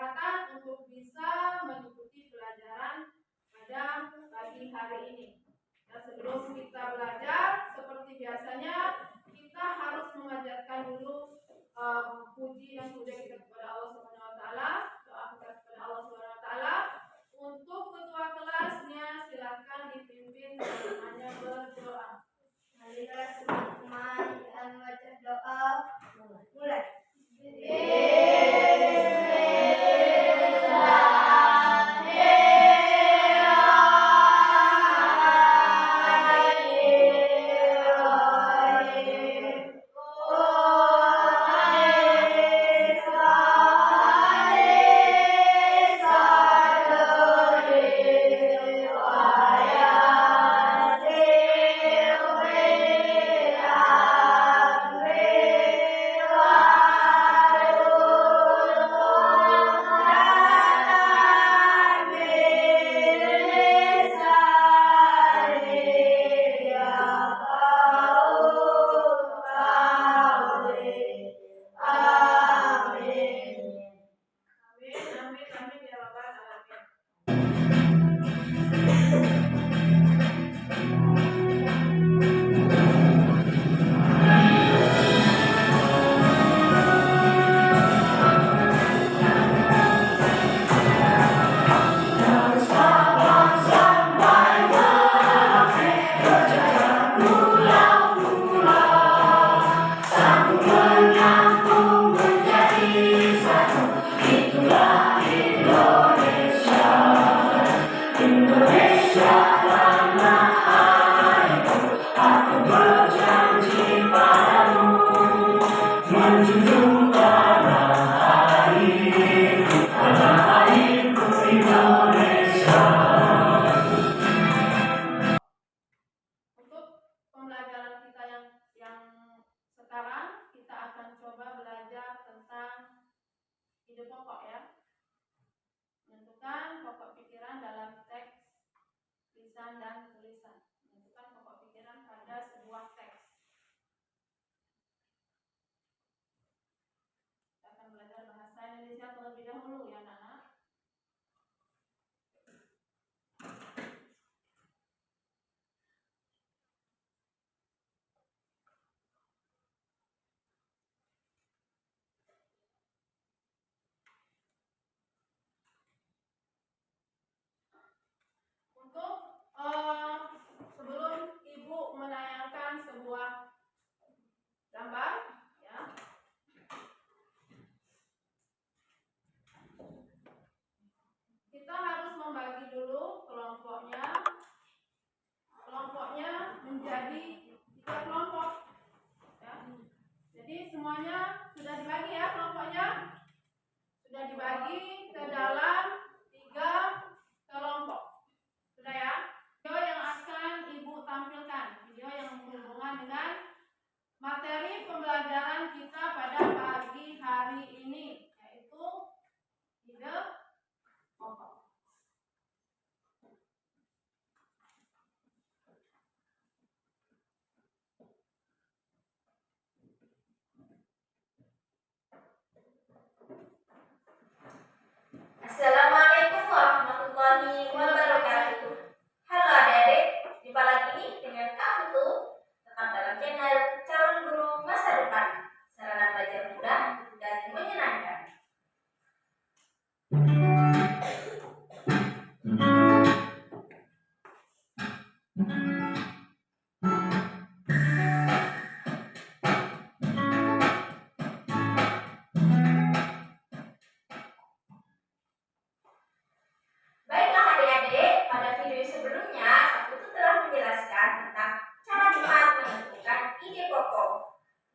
kesempatan untuk bisa mengikuti pelajaran pada pagi hari ini. Nah, sebelum kita belajar, seperti biasanya kita harus memanjatkan dulu puji dan puja kita kepada Allah Subhanahu wa taala, doa kita kepada Allah Subhanahu wa taala. Untuk ketua kelasnya silakan dipimpin teman-temannya berdoa. Marilah teman-teman kita membaca doa. Mulai. Sekarang kita akan coba belajar tentang ide pokok ya. Menentukan pokok pikiran dalam teks, lisan dan tulisan. Menentukan pokok pikiran pada sebuah teks. Kita akan belajar bahasa Indonesia terlebih dahulu ya, Nana. Sebelum Ibu menayangkan sebuah gambar ya, kita harus membagi dulu kelompoknya menjadi 3 kelompok ya. Jadi semuanya sudah dibagi ya, kelompoknya sudah dibagi ke dalam 3 kelompok. Sudah ya? Video yang akan Ibu tampilkan, video yang berhubungan dengan materi pembelajaran kita pada pagi hari ini, yaitu ide pokok. Assalamualaikum warahmatullahi wabarakatuh. Halo adik-adik, jumpa lagi dengan kamu tuh tetap dalam channel Calon Guru Masa Depan, sarana belajar mudah dan menyenangkan. Baiklah adik-adik, pada video sebelumnya aku tuh telah menjelaskan tentang cara cepat menentukan ide pokok.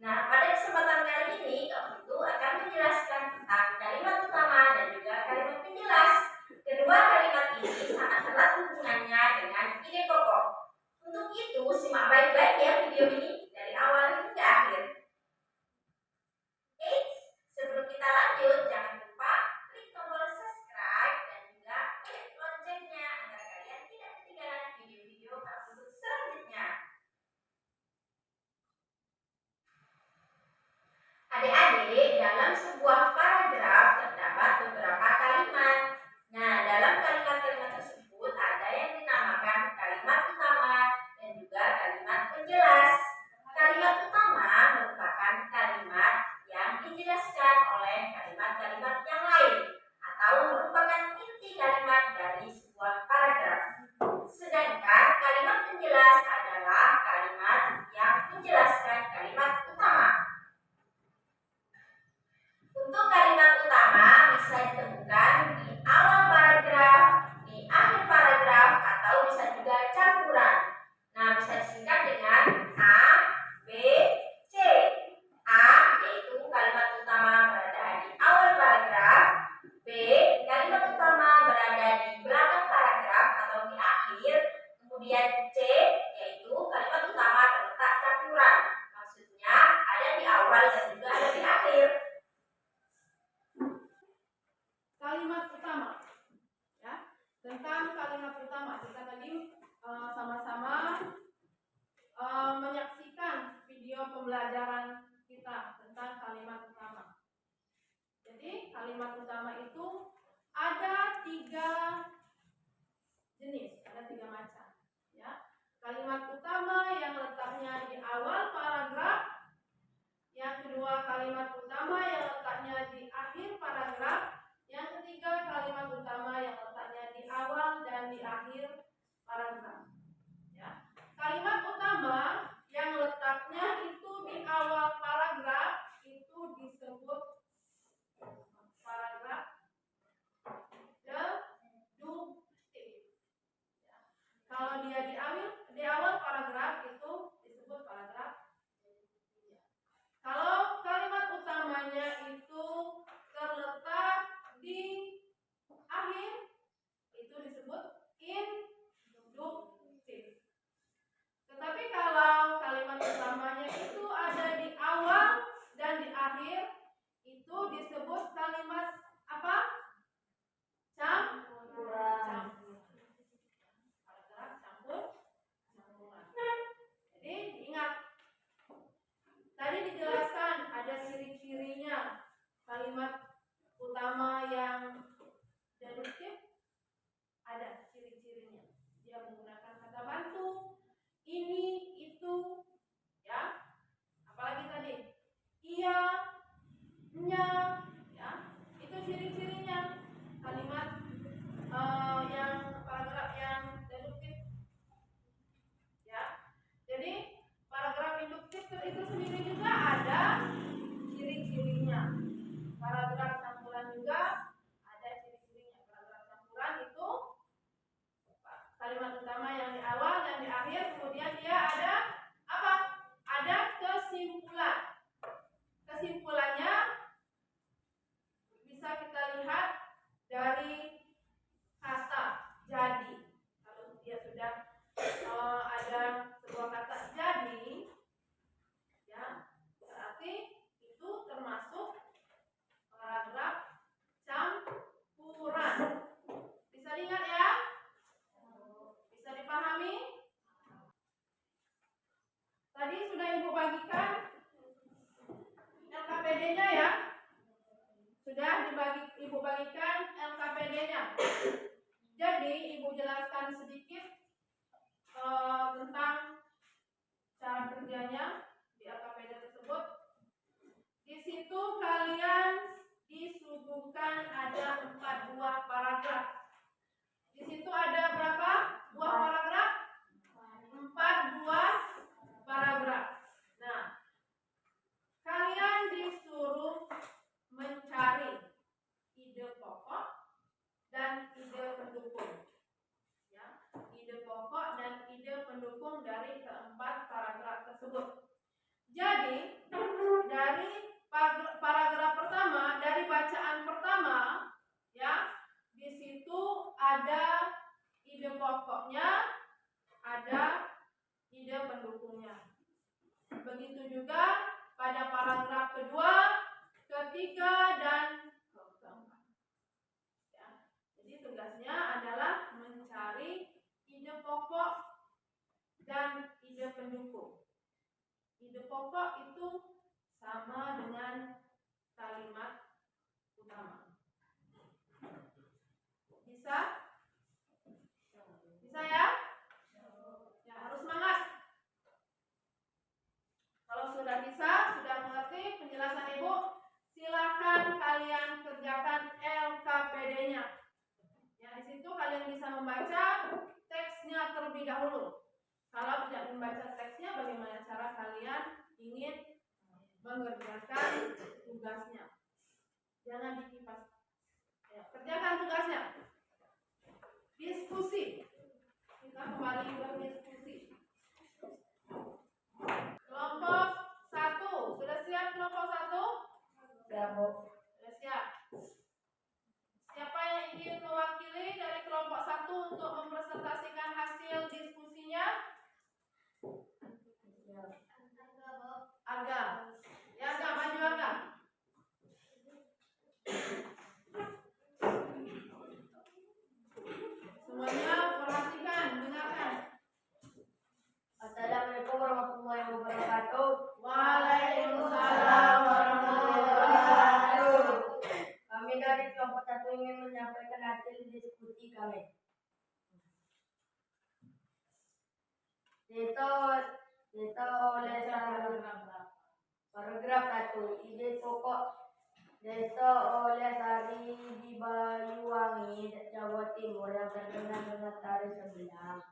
Nah, pada kesempatan kali ini aku tuh akan menjelaskan tentang kalimat utama dan juga kalimat kalimat utama. Ya, tentang kalimat utama kita tadi sama-sama menyaksikan video pembelajaran kita tentang kalimat utama. Jadi kalimat utama itu ada 3 jenis, ada 3 macam. Ya, kalimat utama yang letaknya di awal paragraf, yang kedua kalimat utama yang letaknya di akhir paragraf, yang ketiga kalimat utama yang letaknya di awal dan di akhir paragraf. Ya, kalimat utama yang letaknya itu di awal paragraf itu disebut paragraf deduktif. Ya. Kalau dia di awal paragraf itu disebut paragraf deduktif. Kalau kalimat utamanya itu terletak di akhir itu disebut induktif. Tetapi kalau kalimat utamanya itu ada di awal dan di akhir itu disebut kalimat apa? Campuran. Paragraf campuran. Jadi diingat. Tadi dijelaskan ada ciri-cirinya kalimat utama yang deduktif, ada ciri-cirinya. Dia menggunakan kata bantu, ini, itu, ya. Apalagi tadi, iya, nya, ya. Itu ciri-cirinya kalimat yang paragraf yang deduktif, ya. Jadi paragraf induktif itu sendiri juga ada ciri-cirinya. Paragraf campuran juga ada ciri-cirinya. Paragraf campuran itu kalimat utama yang di awal dan di akhir, kemudian dia ada apa? Ada kesimpulan. Kesimpulannya bisa kita lihat dari kata jadi. Kalau dia sudah ada sebuah kata jadi, ya berarti itu termasuk paragraf campuran. Bisa diingat ya? Bisa dipahami? Tadi sudah Ibu bagikan LKPD-nya ya? Sudah Ibu bagikan LKPD-nya. Jadi Ibu jelaskan sedikit tentang cara kerjanya di LKPD tersebut. Di situ kalian disuguhkan ada 4 buah paragraf. Di situ ada berapa buah paragraf? 4 buah paragraf. Nah, kalian disuruh mencari ide pokok dan ide pendukung. Ya, ide pokok dan ide pendukung dari keempat paragraf tersebut. Jadi, dari paragraf pertama, dari bacaan pertama, ya, di situ ada ide pokoknya, ada ide pendukungnya. Begitu juga pada paragraf kedua, ketiga, dan keempat. Ya. Jadi tugasnya adalah mencari ide pokok dan ide pendukung. Ide pokok itu sama dengan kalimat utama. Bisa? Bisa ya? Ya, harus semangat. Kalau sudah bisa, sudah mengerti penjelasan Ibu, silakan kalian kerjakan LKPD-nya. Ya, di situ kalian bisa membaca teksnya terlebih dahulu. Kalau tidak membaca teksnya, bagaimana cara kalian ingin mengerjakan tugasnya? Jangan dikipas. Ya, kerjakan tugasnya. Diskusi. Kita kembali berdiskusi. Kelompok 1. Sudah siap kelompok 1? Siap, Bu. Sudah siap. Siapa yang ingin mewakili dari kelompok 1 untuk mempresentasikan hasil diskusinya? Arga. Ya, Arga, maju Arga. menyampaikan hasil diskusi kami. Dito oleh paragraf 1. Ide pokok desa oleh Sari di Banyuwangi, Jawa Timur yang terkenal dengan tari sebelang.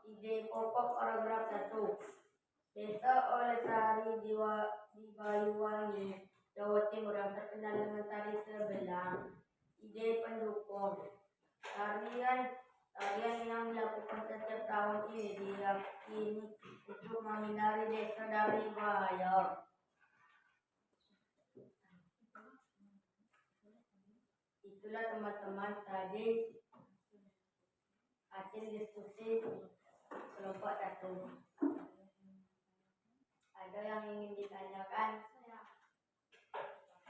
Ide pokok paragraf 1. Desa oleh Sari di Banyuwangi, Jawa Timur yang terkenal dengan tari sebelang. Ide pendukung. Tarian yang dilakukan setiap tahun ini diyakini untuk menghindari desa dari bahaya. Itulah teman-teman tadi hasil diskusi kelompok 1. Ada yang ingin ditanyakan?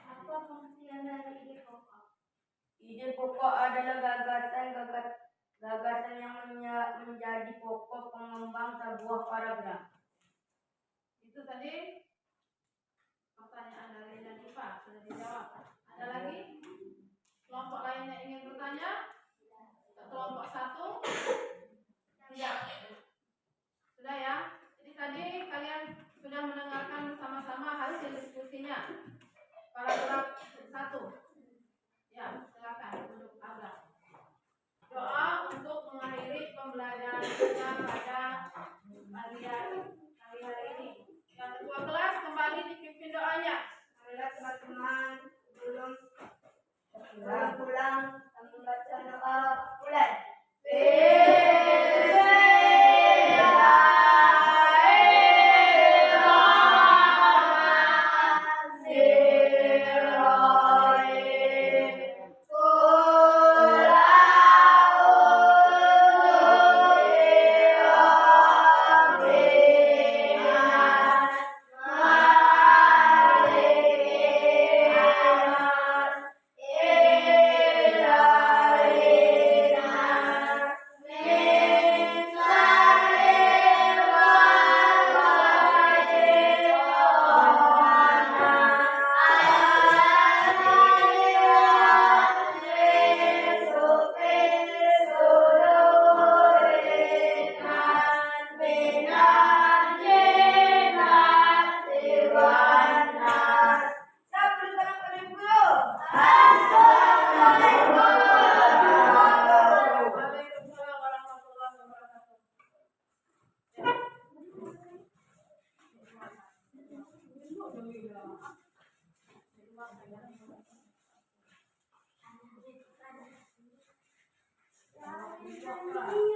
Apa pengertian dari ide pokok? Ide pokok adalah gagasan yang menjadi pokok pengembang sebuah paragraf. Itu tadi pertanyaan dari Nadifa sudah dijawab. Ada lagi? Kelompok lainnya ingin bertanya? Kelompok 1? Tidak. Sudah ya? Jadi tadi kalian sudah mendengarkan bersama-sama hasil diskusinya. Paragraf 1. Ya, silakan duduk agak. Doa untuk mengakhiri pembelajaran kita pada pagi hari ini. Yang ketua kelas kembali dipimpin doanya. Marilah teman-teman belum pulang kami baca doa mulai. Waalaikumsalam warahmatullahi wabarakatuh. Ya.